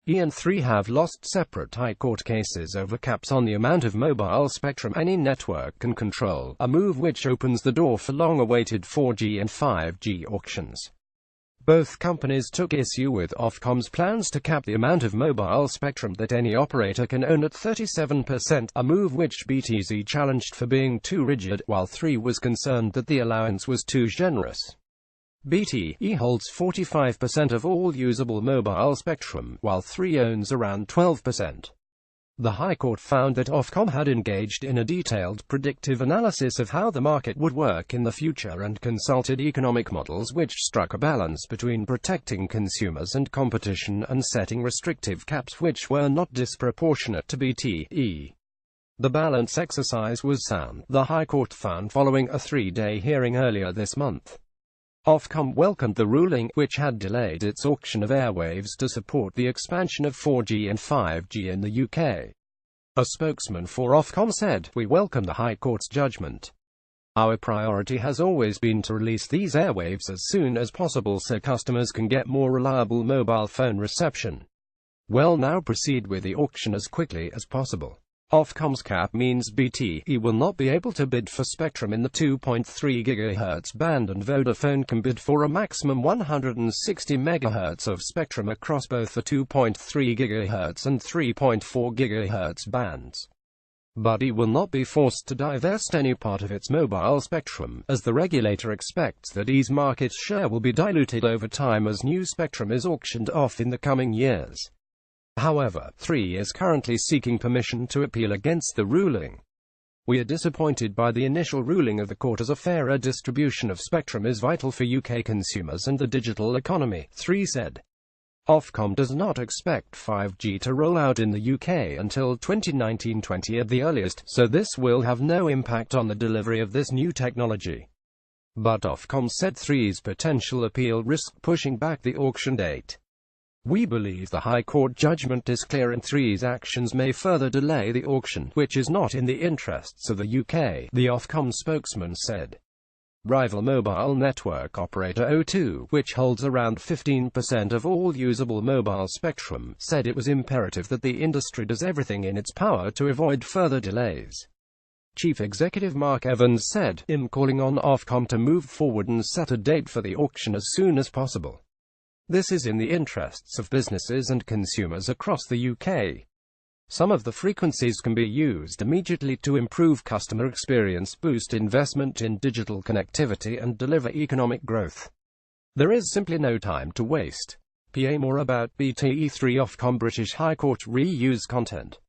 and 3 have lost separate High Court cases over caps on the amount of mobile spectrum any network can control, a move which opens the door for long-awaited 4G and 5G auctions. Both companies took issue with Ofcom's plans to cap the amount of mobile spectrum that any operator can own at 37%, a move which BTZ challenged for being too rigid, while 3 was concerned that the allowance was too generous. BTE holds 45% of all usable mobile spectrum, while 3 owns around 12%. The High Court found that Ofcom had engaged in a detailed predictive analysis of how the market would work in the future and consulted economic models which struck a balance between protecting consumers and competition and setting restrictive caps which were not disproportionate to BTE. The balance exercise was sound, the High Court found following a 3-day hearing earlier this month. Ofcom welcomed the ruling, which had delayed its auction of airwaves to support the expansion of 4G and 5G in the UK. A spokesman for Ofcom said, "We welcome the High Court's judgment. Our priority has always been to release these airwaves as soon as possible so customers can get more reliable mobile phone reception. We'll now proceed with the auction as quickly as possible." Ofcom's cap means BTE will not be able to bid for spectrum in the 2.3 GHz band, and Vodafone can bid for a maximum 160 MHz of spectrum across both the 2.3 GHz and 3.4 GHz bands. But it will not be forced to divest any part of its mobile spectrum, as the regulator expects that its market share will be diluted over time as new spectrum is auctioned off in the coming years. However, 3 is currently seeking permission to appeal against the ruling. "We are disappointed by the initial ruling of the court, as a fairer distribution of spectrum is vital for UK consumers and the digital economy," 3 said. Ofcom does not expect 5G to roll out in the UK until 2019-20 at the earliest, so this will have no impact on the delivery of this new technology. But Ofcom said 3's potential appeal risked pushing back the auction date. "We believe the High Court judgment is clear and 3's actions may further delay the auction, which is not in the interests of the UK," the Ofcom spokesman said. Rival mobile network operator O2, which holds around 15% of all usable mobile spectrum, said it was imperative that the industry does everything in its power to avoid further delays. Chief Executive Mark Evans said, "I'm calling on Ofcom to move forward and set a date for the auction as soon as possible. This is in the interests of businesses and consumers across the UK. Some of the frequencies can be used immediately to improve customer experience, boost investment in digital connectivity and deliver economic growth. There is simply no time to waste." PA more about BTE3 Ofcom British High Court reuse content.